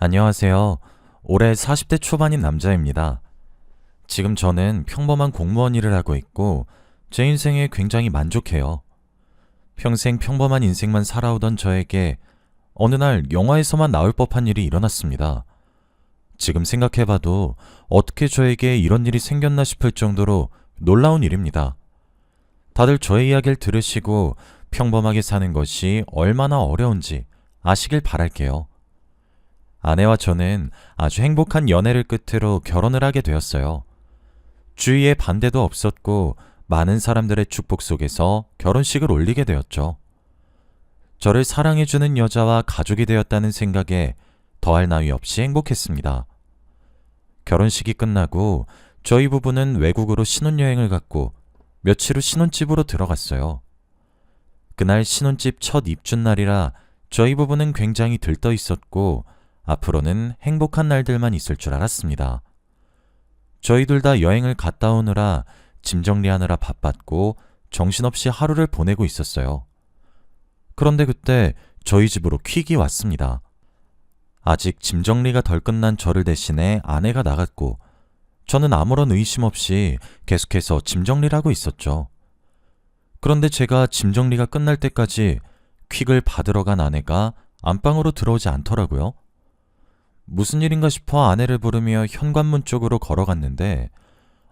안녕하세요. 올해 40대 초반인 남자입니다. 지금 저는 평범한 공무원 일을 하고 있고 제 인생에 굉장히 만족해요. 평생 평범한 인생만 살아오던 저에게 어느 날 영화에서만 나올 법한 일이 일어났습니다. 지금 생각해봐도 어떻게 저에게 이런 일이 생겼나 싶을 정도로 놀라운 일입니다. 다들 저의 이야기를 들으시고 평범하게 사는 것이 얼마나 어려운지 아시길 바랄게요. 아내와 저는 아주 행복한 연애를 끝으로 결혼을 하게 되었어요. 주위에 반대도 없었고 많은 사람들의 축복 속에서 결혼식을 올리게 되었죠. 저를 사랑해주는 여자와 가족이 되었다는 생각에 더할 나위 없이 행복했습니다. 결혼식이 끝나고 저희 부부는 외국으로 신혼여행을 갔고 며칠 후 신혼집으로 들어갔어요. 그날 신혼집 첫 입춘날이라 저희 부부는 굉장히 들떠 있었고 앞으로는 행복한 날들만 있을 줄 알았습니다. 저희 둘 다 여행을 갔다 오느라 짐 정리하느라 바빴고 정신없이 하루를 보내고 있었어요. 그런데 그때 저희 집으로 퀵이 왔습니다. 아직 짐 정리가 덜 끝난 저를 대신해 아내가 나갔고 저는 아무런 의심 없이 계속해서 짐 정리를 하고 있었죠. 그런데 제가 짐 정리가 끝날 때까지 퀵을 받으러 간 아내가 안방으로 들어오지 않더라고요. 무슨 일인가 싶어 아내를 부르며 현관문 쪽으로 걸어갔는데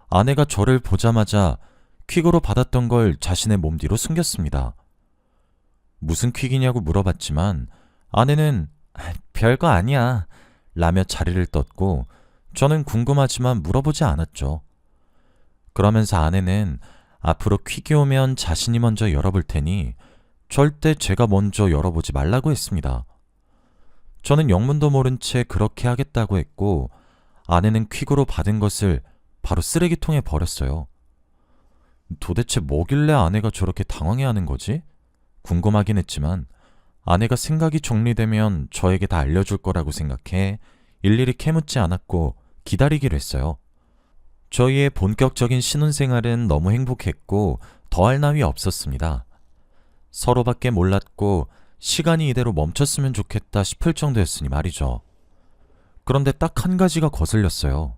아내가 저를 보자마자 퀵으로 받았던 걸 자신의 몸 뒤로 숨겼습니다. 무슨 퀵이냐고 물어봤지만 아내는 별거 아니야 라며 자리를 떴고 저는 궁금하지만 물어보지 않았죠. 그러면서 아내는 앞으로 퀵이 오면 자신이 먼저 열어볼 테니 절대 제가 먼저 열어보지 말라고 했습니다. 저는 영문도 모른 채 그렇게 하겠다고 했고 아내는 퀵으로 받은 것을 바로 쓰레기통에 버렸어요. 도대체 뭐길래 아내가 저렇게 당황해하는 거지? 궁금하긴 했지만 아내가 생각이 정리되면 저에게 다 알려줄 거라고 생각해 일일이 캐묻지 않았고 기다리기로 했어요. 저희의 본격적인 신혼생활은 너무 행복했고 더할 나위 없었습니다. 서로밖에 몰랐고 시간이 이대로 멈췄으면 좋겠다 싶을 정도였으니 말이죠. 그런데 딱 한 가지가 거슬렸어요.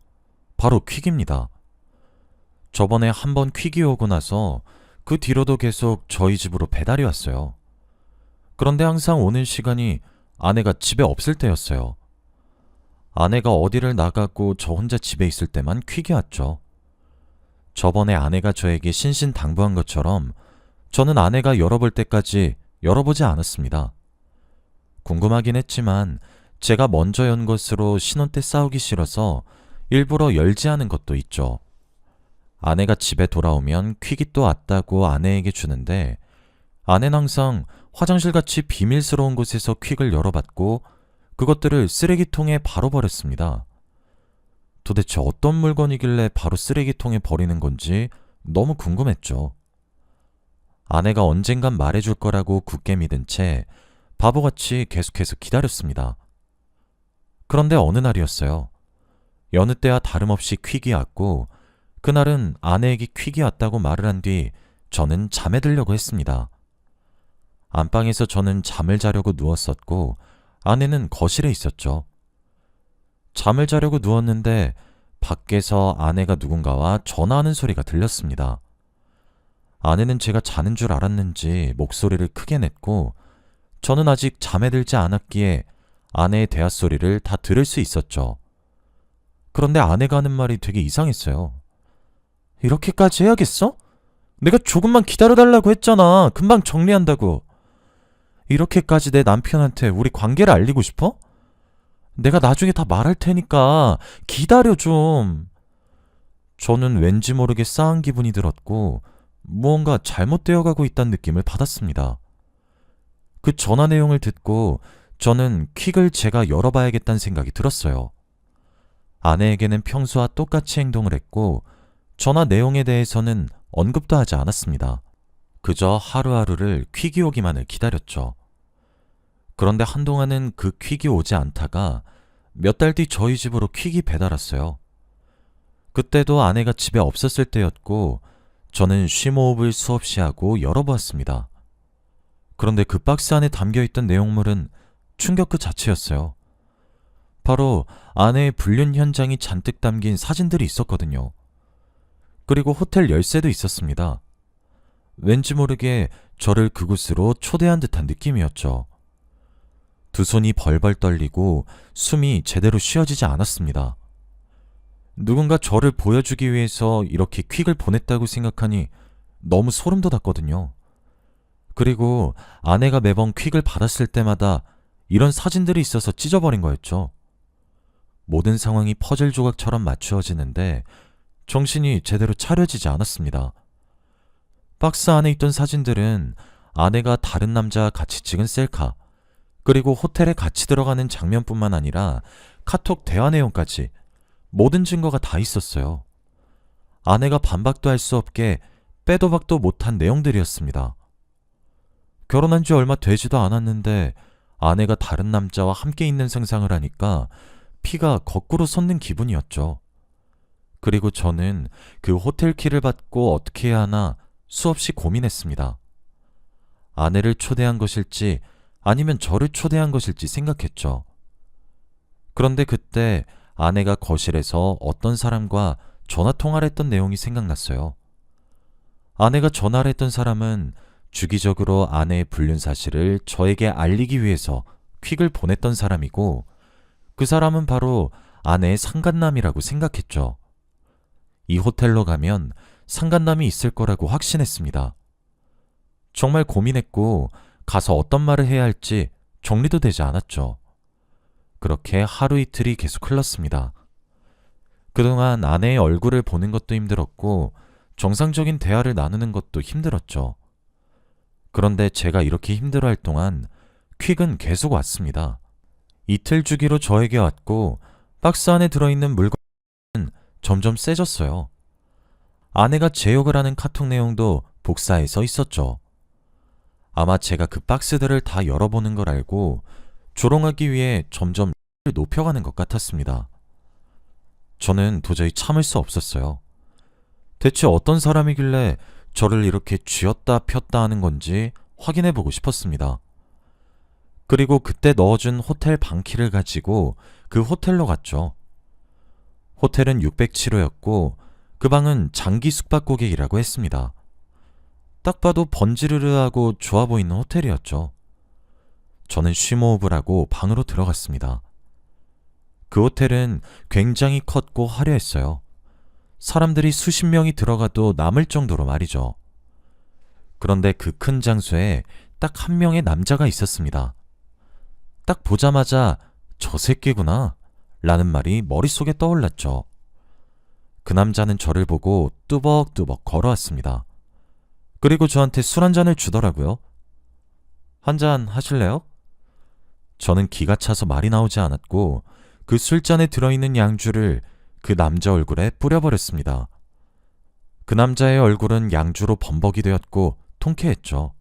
바로 퀵입니다. 저번에 한 번 퀵이 오고 나서 그 뒤로도 계속 저희 집으로 배달이 왔어요. 그런데 항상 오는 시간이 아내가 집에 없을 때였어요. 아내가 어디를 나가고 저 혼자 집에 있을 때만 퀵이 왔죠. 저번에 아내가 저에게 신신당부한 것처럼 저는 아내가 열어볼 때까지 열어보지 않았습니다. 궁금하긴 했지만 제가 먼저 연 것으로 신혼 때 싸우기 싫어서 일부러 열지 않은 것도 있죠. 아내가 집에 돌아오면 퀵이 또 왔다고 아내에게 주는데 아내는 항상 화장실같이 비밀스러운 곳에서 퀵을 열어봤고 그것들을 쓰레기통에 바로 버렸습니다. 도대체 어떤 물건이길래 바로 쓰레기통에 버리는 건지 너무 궁금했죠. 아내가 언젠간 말해줄 거라고 굳게 믿은 채 바보같이 계속해서 기다렸습니다. 그런데 어느 날이었어요. 여느 때와 다름없이 퀵이 왔고 그날은 아내에게 퀵이 왔다고 말을 한 뒤 저는 잠에 들려고 했습니다. 안방에서 저는 잠을 자려고 누웠었고 아내는 거실에 있었죠. 잠을 자려고 누웠는데 밖에서 아내가 누군가와 전화하는 소리가 들렸습니다. 아내는 제가 자는 줄 알았는지 목소리를 크게 냈고 저는 아직 잠에 들지 않았기에 아내의 대화 소리를 다 들을 수 있었죠. 그런데 아내가 하는 말이 되게 이상했어요. 이렇게까지 해야겠어? 내가 조금만 기다려달라고 했잖아. 금방 정리한다고. 이렇게까지 내 남편한테 우리 관계를 알리고 싶어? 내가 나중에 다 말할 테니까 기다려 좀. 저는 왠지 모르게 싸한 기분이 들었고 무언가 잘못되어 가고 있다는 느낌을 받았습니다. 그 전화 내용을 듣고 저는 퀵을 제가 열어봐야겠다는 생각이 들었어요. 아내에게는 평소와 똑같이 행동을 했고 전화 내용에 대해서는 언급도 하지 않았습니다. 그저 하루하루를 퀵이 오기만을 기다렸죠. 그런데 한동안은 그 퀵이 오지 않다가 몇 달 뒤 저희 집으로 퀵이 배달 왔어요. 그때도 아내가 집에 없었을 때였고 저는 쉼호흡을 수없이 하고 열어보았습니다. 그런데 그 박스 안에 담겨있던 내용물은 충격 그 자체였어요. 바로 아내의 불륜 현장이 잔뜩 담긴 사진들이 있었거든요. 그리고 호텔 열쇠도 있었습니다. 왠지 모르게 저를 그곳으로 초대한 듯한 느낌이었죠. 두 손이 벌벌 떨리고 숨이 제대로 쉬어지지 않았습니다. 누군가 저를 보여주기 위해서 이렇게 퀵을 보냈다고 생각하니 너무 소름 돋았거든요. 그리고 아내가 매번 퀵을 받았을 때마다 이런 사진들이 있어서 찢어버린 거였죠. 모든 상황이 퍼즐 조각처럼 맞추어지는데 정신이 제대로 차려지지 않았습니다. 박스 안에 있던 사진들은 아내가 다른 남자와 같이 찍은 셀카, 그리고 호텔에 같이 들어가는 장면뿐만 아니라 카톡 대화 내용까지 모든 증거가 다 있었어요. 아내가 반박도 할 수 없게 빼도 박도 못한 내용들이었습니다. 결혼한 지 얼마 되지도 않았는데 아내가 다른 남자와 함께 있는 상상을 하니까 피가 거꾸로 솟는 기분이었죠. 그리고 저는 그 호텔 키를 받고 어떻게 해야 하나 수없이 고민했습니다. 아내를 초대한 것일지 아니면 저를 초대한 것일지 생각했죠. 그런데 그때 아내가 거실에서 어떤 사람과 전화통화를 했던 내용이 생각났어요. 아내가 전화를 했던 사람은 주기적으로 아내의 불륜 사실을 저에게 알리기 위해서 퀵을 보냈던 사람이고, 그 사람은 바로 아내의 상간남이라고 생각했죠. 이 호텔로 가면 상간남이 있을 거라고 확신했습니다. 정말 고민했고 가서 어떤 말을 해야 할지 정리도 되지 않았죠. 그렇게 하루 이틀이 계속 흘렀습니다. 그동안 아내의 얼굴을 보는 것도 힘들었고 정상적인 대화를 나누는 것도 힘들었죠. 그런데 제가 이렇게 힘들어할 동안 퀵은 계속 왔습니다. 이틀 주기로 저에게 왔고 박스 안에 들어있는 물건은 점점 세졌어요. 아내가 제 욕을 하는 카톡 내용도 복사해서 있었죠. 아마 제가 그 박스들을 다 열어보는 걸 알고 조롱하기 위해 점점 높여가는 것 같았습니다. 저는 도저히 참을 수 없었어요. 대체 어떤 사람이길래 저를 이렇게 쥐었다 폈다 하는 건지 확인해보고 싶었습니다. 그리고 그때 넣어준 호텔 방키를 가지고 그 호텔로 갔죠. 호텔은 607호였고 그 방은 장기 숙박고객이라고 했습니다. 딱 봐도 번지르르하고 좋아 보이는 호텔이었죠. 저는 쉼호흡을 하고 방으로 들어갔습니다. 그 호텔은 굉장히 컸고 화려했어요. 사람들이 수십 명이 들어가도 남을 정도로 말이죠. 그런데 그 큰 장소에 딱 한 명의 남자가 있었습니다. 딱 보자마자 저 새끼구나 라는 말이 머릿속에 떠올랐죠. 그 남자는 저를 보고 뚜벅뚜벅 걸어왔습니다. 그리고 저한테 술 한 잔을 주더라고요. 한 잔 하실래요? 저는 기가 차서 말이 나오지 않았고 그 술잔에 들어있는 양주를 그 남자 얼굴에 뿌려버렸습니다. 그 남자의 얼굴은 양주로 범벅이 되었고 통쾌했죠.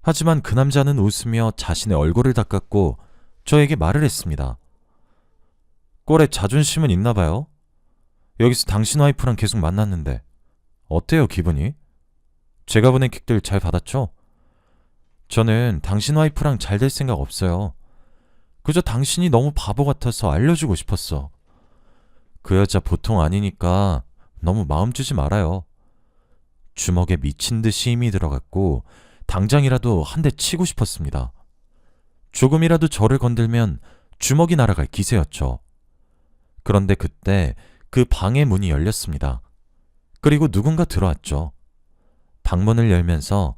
하지만 그 남자는 웃으며 자신의 얼굴을 닦았고 저에게 말을 했습니다. 꼴에 자존심은 있나 봐요. 여기서 당신 와이프랑 계속 만났는데 어때요, 기분이? 제가 보낸 킥들 잘 받았죠? 저는 당신 와이프랑 잘 될 생각 없어요. 그저 당신이 너무 바보 같아서 알려주고 싶었어. 그 여자 보통 아니니까 너무 마음 주지 말아요. 주먹에 미친 듯이 힘이 들어갔고 당장이라도 한 대 치고 싶었습니다. 조금이라도 저를 건들면 주먹이 날아갈 기세였죠. 그런데 그때 그 방의 문이 열렸습니다. 그리고 누군가 들어왔죠. 방문을 열면서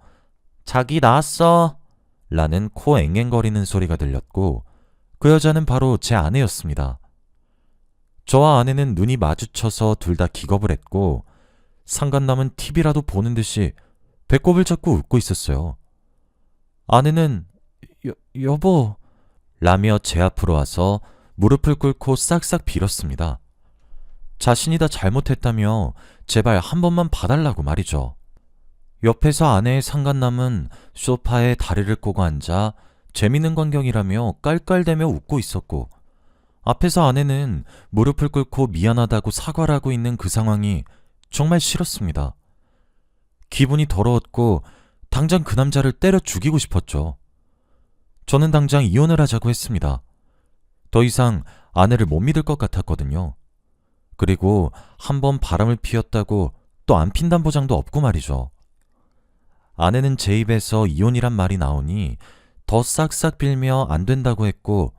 자기 나왔어 라는 코 앵앵거리는 소리가 들렸고 그 여자는 바로 제 아내였습니다. 저와 아내는 눈이 마주쳐서 둘 다 기겁을 했고 상간남은 TV라도 보는 듯이 배꼽을 잡고 웃고 있었어요. 아내는 여보 라며 제 앞으로 와서 무릎을 꿇고 싹싹 빌었습니다. 자신이 다 잘못했다며 제발 한 번만 봐달라고 말이죠. 옆에서 아내의 상간남은 소파에 다리를 꼬고 앉아 재밌는 광경이라며 깔깔대며 웃고 있었고 앞에서 아내는 무릎을 꿇고 미안하다고 사과를 하고 있는 그 상황이 정말 싫었습니다. 기분이 더러웠고 당장 그 남자를 때려 죽이고 싶었죠. 저는 당장 이혼을 하자고 했습니다. 더 이상 아내를 못 믿을 것 같았거든요. 그리고 한번 바람을 피웠다고 또 안 핀단 보장도 없고 말이죠. 아내는 제 입에서 이혼이란 말이 나오니 더 싹싹 빌며 안 된다고 했고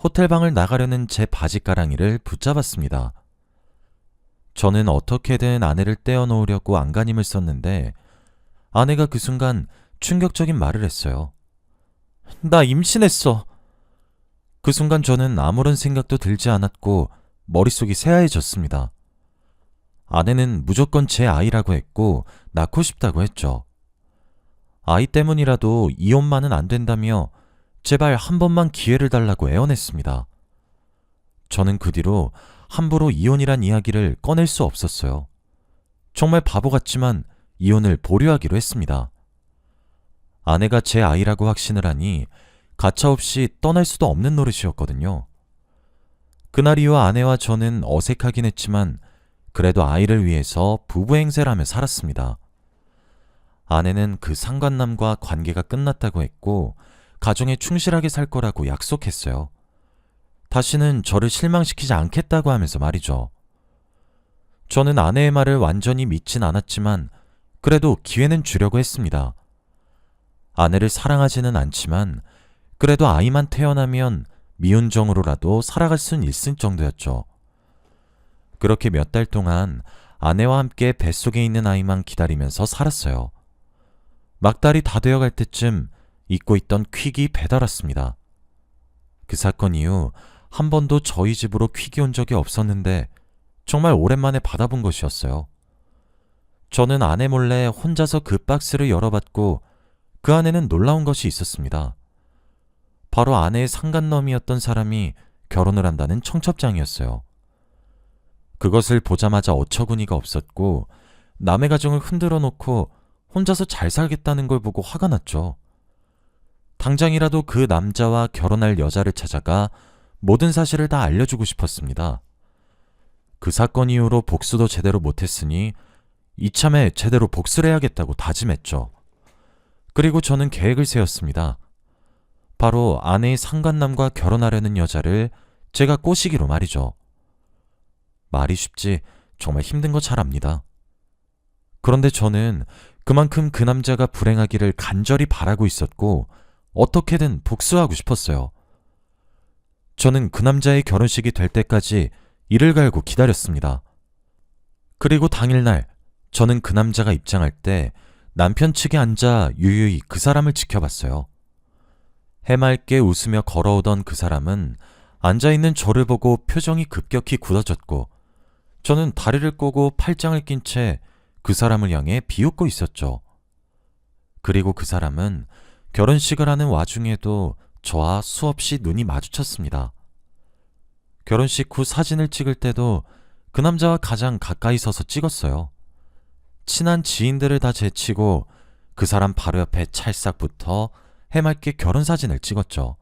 호텔방을 나가려는 제 바지가랑이를 붙잡았습니다. 저는 어떻게든 아내를 떼어놓으려고 안간힘을 썼는데 아내가 그 순간 충격적인 말을 했어요. 나 임신했어. 그 순간 저는 아무런 생각도 들지 않았고 머릿속이 새하얘졌습니다. 아내는 무조건 제 아이라고 했고 낳고 싶다고 했죠. 아이 때문이라도 이혼만은 안 된다며 제발 한 번만 기회를 달라고 애원했습니다. 저는 그 뒤로 함부로 이혼이란 이야기를 꺼낼 수 없었어요. 정말 바보 같지만 이혼을 보류하기로 했습니다. 아내가 제 아이라고 확신을 하니 가차없이 떠날 수도 없는 노릇이었거든요. 그날 이후 아내와 저는 어색하긴 했지만 그래도 아이를 위해서 부부 행세를 하며 살았습니다. 아내는 그 상간남과 관계가 끝났다고 했고 가정에 충실하게 살 거라고 약속했어요. 다시는 저를 실망시키지 않겠다고 하면서 말이죠. 저는 아내의 말을 완전히 믿진 않았지만 그래도 기회는 주려고 했습니다. 아내를 사랑하지는 않지만 그래도 아이만 태어나면 미운정으로라도 살아갈 순 있을 정도였죠. 그렇게 몇 달 동안 아내와 함께 뱃속에 있는 아이만 기다리면서 살았어요. 막달이 다 되어갈 때쯤 잊고 있던 퀵이 배달왔습니다. 그 사건 이후 한 번도 저희 집으로 퀵이 온 적이 없었는데 정말 오랜만에 받아본 것이었어요. 저는 아내 몰래 혼자서 그 박스를 열어봤고 그 안에는 놀라운 것이 있었습니다. 바로 아내의 상간남이었던 사람이 결혼을 한다는 청첩장이었어요. 그것을 보자마자 어처구니가 없었고 남의 가정을 흔들어 놓고 혼자서 잘 살겠다는 걸 보고 화가 났죠. 당장이라도 그 남자와 결혼할 여자를 찾아가 모든 사실을 다 알려주고 싶었습니다. 그 사건 이후로 복수도 제대로 못했으니 이참에 제대로 복수를 해야겠다고 다짐했죠. 그리고 저는 계획을 세웠습니다. 바로 아내의 상간남과 결혼하려는 여자를 제가 꼬시기로 말이죠. 말이 쉽지 정말 힘든 거 잘 압니다. 그런데 저는 그만큼 그 남자가 불행하기를 간절히 바라고 있었고 어떻게든 복수하고 싶었어요. 저는 그 남자의 결혼식이 될 때까지 이를 갈고 기다렸습니다. 그리고 당일날 저는 그 남자가 입장할 때 남편 측에 앉아 유유히 그 사람을 지켜봤어요. 해맑게 웃으며 걸어오던 그 사람은 앉아있는 저를 보고 표정이 급격히 굳어졌고 저는 다리를 꼬고 팔짱을 낀 채 그 사람을 향해 비웃고 있었죠. 그리고 그 사람은 결혼식을 하는 와중에도 저와 수없이 눈이 마주쳤습니다. 결혼식 후 사진을 찍을 때도 그 남자와 가장 가까이 서서 찍었어요. 친한 지인들을 다 제치고 그 사람 바로 옆에 찰싹 붙어 해맑게 결혼사진을 찍었죠.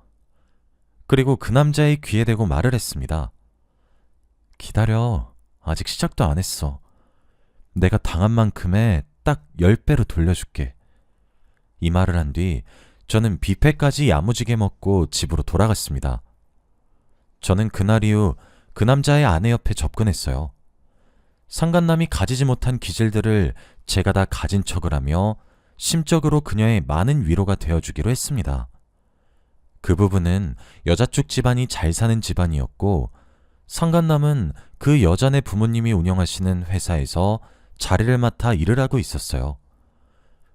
그리고 그 남자의 귀에 대고 말을 했습니다. 기다려. 아직 시작도 안 했어. 내가 당한 만큼의 딱 10배로 돌려줄게. 이 말을 한 뒤 저는 뷔페까지 야무지게 먹고 집으로 돌아갔습니다. 저는 그날 이후 그 남자의 아내 옆에 접근했어요. 상간남이 가지지 못한 기질들을 제가 다 가진 척을 하며 심적으로 그녀의 많은 위로가 되어주기로 했습니다. 그 부분은 여자 쪽 집안이 잘 사는 집안이었고 상간남은 그 여자네 부모님이 운영하시는 회사에서 자리를 맡아 일을 하고 있었어요.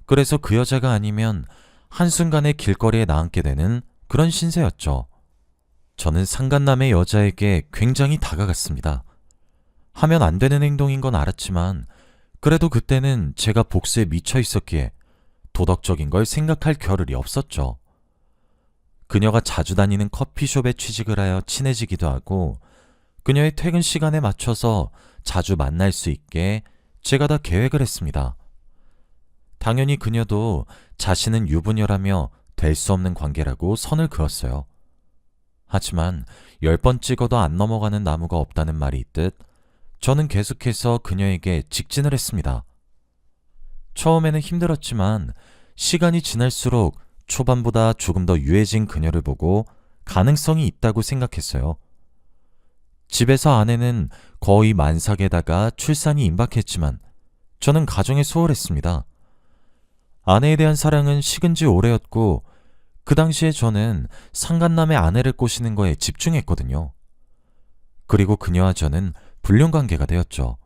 그래서 그 여자가 아니면 한순간에 길거리에 나앉게 되는 그런 신세였죠. 저는 상간남의 여자에게 굉장히 다가갔습니다. 하면 안 되는 행동인 건 알았지만 그래도 그때는 제가 복수에 미쳐 있었기에 도덕적인 걸 생각할 겨를이 없었죠. 그녀가 자주 다니는 커피숍에 취직을 하여 친해지기도 하고 그녀의 퇴근 시간에 맞춰서 자주 만날 수 있게 제가 다 계획을 했습니다. 당연히 그녀도 자신은 유부녀라며 될 수 없는 관계라고 선을 그었어요. 하지만 10번 찍어도 안 넘어가는 나무가 없다는 말이 있듯 저는 계속해서 그녀에게 직진을 했습니다. 처음에는 힘들었지만 시간이 지날수록 초반보다 조금 더 유해진 그녀를 보고 가능성이 있다고 생각했어요. 집에서 아내는 거의 만삭에다가 출산이 임박했지만 저는 가정에 소홀했습니다. 아내에 대한 사랑은 식은 지 오래였고 그 당시에 저는 상간남의 아내를 꼬시는 거에 집중했거든요. 그리고 그녀와 저는 불륜 관계가 되었죠.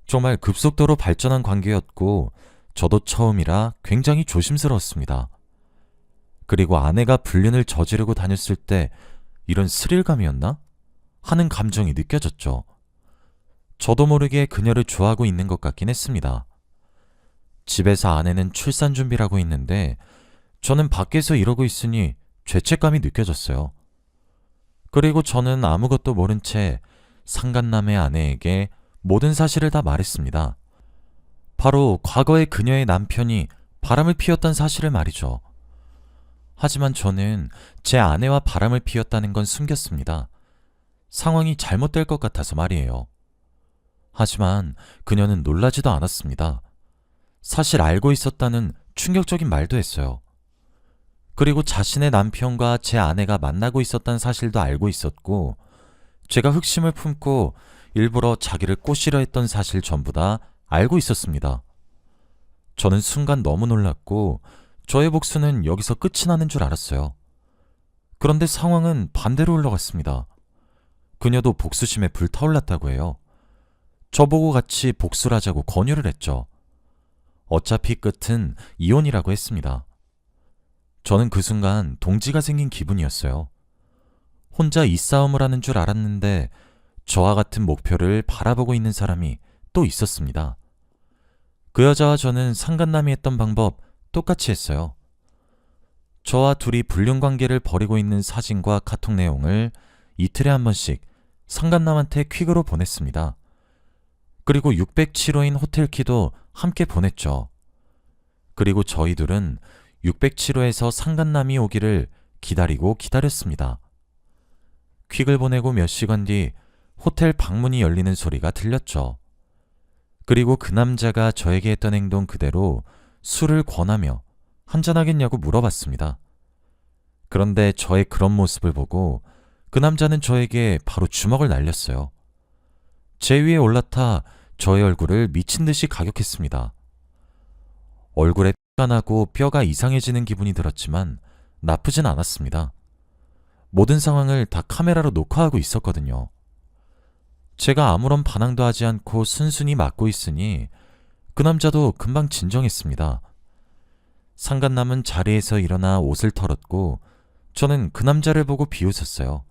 정말 급속도로 발전한 관계였고 저도 처음이라 굉장히 조심스러웠습니다. 그리고 아내가 불륜을 저지르고 다녔을 때 이런 스릴감이었나? 하는 감정이 느껴졌죠. 저도 모르게 그녀를 좋아하고 있는 것 같긴 했습니다. 집에서 아내는 출산 준비를 하고 있는데 저는 밖에서 이러고 있으니 죄책감이 느껴졌어요. 그리고 저는 아무것도 모른 채 상간남의 아내에게 모든 사실을 다 말했습니다. 바로 과거에 그녀의 남편이 바람을 피웠던 사실을 말이죠. 하지만 저는 제 아내와 바람을 피웠다는 건 숨겼습니다. 상황이 잘못될 것 같아서 말이에요. 하지만 그녀는 놀라지도 않았습니다. 사실 알고 있었다는 충격적인 말도 했어요. 그리고 자신의 남편과 제 아내가 만나고 있었다는 사실도 알고 있었고, 제가 흑심을 품고 일부러 자기를 꼬시려 했던 사실 전부 다 알고 있었습니다. 저는 순간 너무 놀랐고 저의 복수는 여기서 끝이 나는 줄 알았어요. 그런데 상황은 반대로 흘러갔습니다. 그녀도 복수심에 불타올랐다고 해요. 저보고 같이 복수를 하자고 권유를 했죠. 어차피 끝은 이혼이라고 했습니다. 저는 그 순간 동지가 생긴 기분이었어요. 혼자 이 싸움을 하는 줄 알았는데 저와 같은 목표를 바라보고 있는 사람이 또 있었습니다. 그 여자와 저는 상간남이 했던 방법 똑같이 했어요. 저와 둘이 불륜 관계를 벌이고 있는 사진과 카톡 내용을 이틀에 한 번씩 상간남한테 퀵으로 보냈습니다. 그리고 607호인 호텔키도 함께 보냈죠. 그리고 저희 둘은 607호에서 상간남이 오기를 기다리고 기다렸습니다. 퀵을 보내고 몇 시간 뒤 호텔 방문이 열리는 소리가 들렸죠. 그리고 그 남자가 저에게 했던 행동 그대로 술을 권하며 한잔하겠냐고 물어봤습니다. 그런데 저의 그런 모습을 보고 그 남자는 저에게 바로 주먹을 날렸어요. 제 위에 올라타 저의 얼굴을 미친 듯이 가격했습니다. 얼굴에 피가 나고 뼈가 이상해지는 기분이 들었지만 나쁘진 않았습니다. 모든 상황을 다 카메라로 녹화하고 있었거든요. 제가 아무런 반항도 하지 않고 순순히 맞고 있으니 그 남자도 금방 진정했습니다. 상간남은 자리에서 일어나 옷을 털었고 저는 그 남자를 보고 비웃었어요.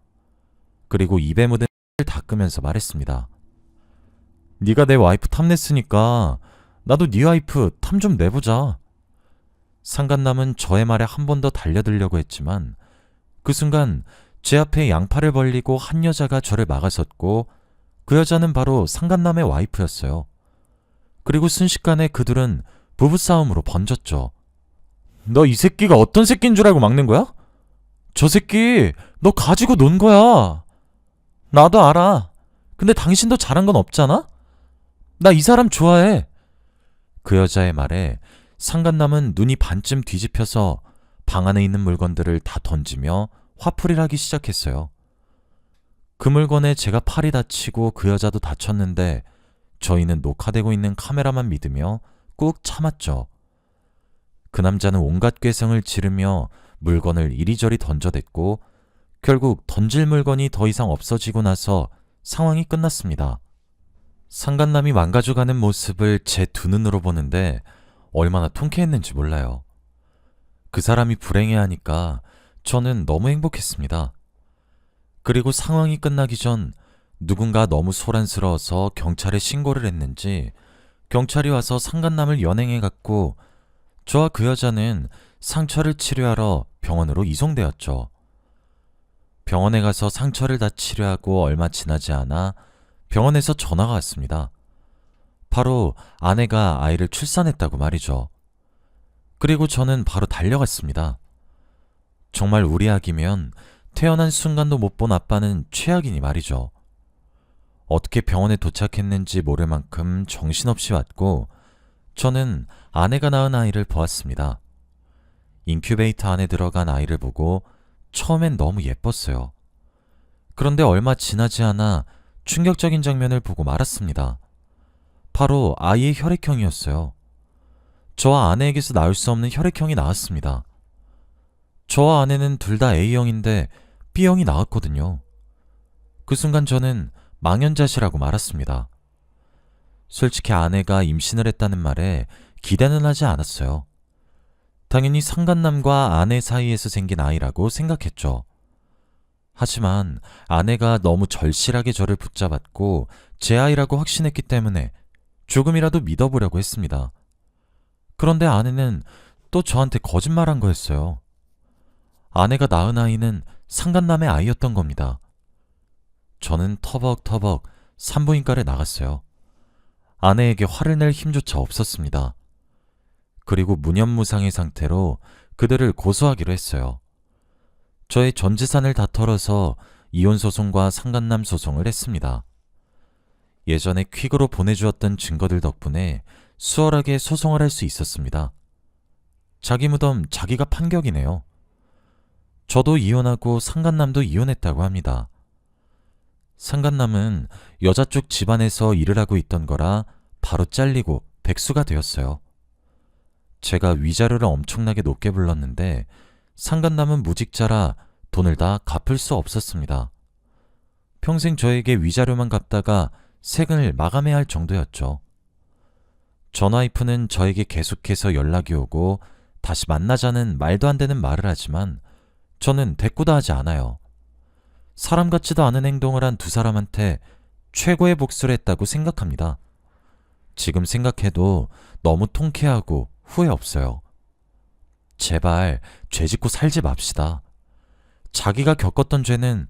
그리고 입에 묻은 을 닦으면서 말했습니다. 네가 내 와이프 탐냈으니까 나도 네 와이프 탐 좀 내보자. 상간남은 저의 말에 한 번 더 달려들려고 했지만 그 순간 제 앞에 양팔을 벌리고 한 여자가 저를 막아섰고 그 여자는 바로 상간남의 와이프였어요. 그리고 순식간에 그들은 부부싸움으로 번졌죠. 너 이 새끼가 어떤 새끼인 줄 알고 막는 거야? 저 새끼 너 가지고 논 거야. 나도 알아. 근데 당신도 잘한 건 없잖아? 나 이 사람 좋아해. 그 여자의 말에 상간남은 눈이 반쯤 뒤집혀서 방 안에 있는 물건들을 다 던지며 화풀이를 하기 시작했어요. 그 물건에 제가 팔이 다치고 그 여자도 다쳤는데 저희는 녹화되고 있는 카메라만 믿으며 꾹 참았죠. 그 남자는 온갖 꾀성을 지르며 물건을 이리저리 던져댔고 결국 던질 물건이 더 이상 없어지고 나서 상황이 끝났습니다. 상간남이 망가져가는 모습을 제 두 눈으로 보는데 얼마나 통쾌했는지 몰라요. 그 사람이 불행해하니까 저는 너무 행복했습니다. 그리고 상황이 끝나기 전 누군가 너무 소란스러워서 경찰에 신고를 했는지 경찰이 와서 상간남을 연행해갔고 저와 그 여자는 상처를 치료하러 병원으로 이송되었죠. 병원에 가서 상처를 다 치료하고 얼마 지나지 않아 병원에서 전화가 왔습니다. 바로 아내가 아이를 출산했다고 말이죠. 그리고 저는 바로 달려갔습니다. 정말 우리 아기면 태어난 순간도 못 본 아빠는 최악이니 말이죠. 어떻게 병원에 도착했는지 모를 만큼 정신없이 왔고 저는 아내가 낳은 아이를 보았습니다. 인큐베이터 안에 들어간 아이를 보고 처음엔 너무 예뻤어요. 그런데 얼마 지나지 않아 충격적인 장면을 보고 말았습니다. 바로 아이의 혈액형이었어요. 저와 아내에게서 나올 수 없는 혈액형이 나왔습니다. 저와 아내는 둘 다 A형인데 B형이 나왔거든요. 그 순간 저는 망연자실하고 말았습니다. 솔직히 아내가 임신을 했다는 말에 기대는 하지 않았어요. 당연히 상간남과 아내 사이에서 생긴 아이라고 생각했죠. 하지만 아내가 너무 절실하게 저를 붙잡았고 제 아이라고 확신했기 때문에 조금이라도 믿어보려고 했습니다. 그런데 아내는 또 저한테 거짓말한 거였어요. 아내가 낳은 아이는 상간남의 아이였던 겁니다. 저는 터벅터벅 산부인과를 나갔어요. 아내에게 화를 낼 힘조차 없었습니다. 그리고 무념무상의 상태로 그들을 고소하기로 했어요. 저의 전 재산을 다 털어서 이혼소송과 상간남 소송을 했습니다. 예전에 퀵으로 보내주었던 증거들 덕분에 수월하게 소송을 할 수 있었습니다. 자기 무덤 자기가 판격이네요. 저도 이혼하고 상간남도 이혼했다고 합니다. 상간남은 여자 쪽 집안에서 일을 하고 있던 거라 바로 잘리고 백수가 되었어요. 제가 위자료를 엄청나게 높게 불렀는데 상간남은 무직자라 돈을 다 갚을 수 없었습니다. 평생 저에게 위자료만 갚다가 세금을 마감해야 할 정도였죠. 전 와이프는 저에게 계속해서 연락이 오고 다시 만나자는 말도 안 되는 말을 하지만 저는 대꾸도 하지 않아요. 사람 같지도 않은 행동을 한 두 사람한테 최고의 복수를 했다고 생각합니다. 지금 생각해도 너무 통쾌하고 후회 없어요. 제발 죄 짓고 살지 맙시다. 자기가 겪었던 죄는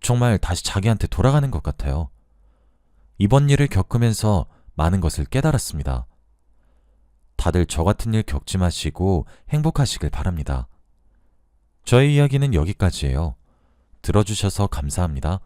정말 다시 자기한테 돌아가는 것 같아요. 이번 일을 겪으면서 많은 것을 깨달았습니다. 다들 저 같은 일 겪지 마시고 행복하시길 바랍니다. 저의 이야기는 여기까지예요. 들어주셔서 감사합니다.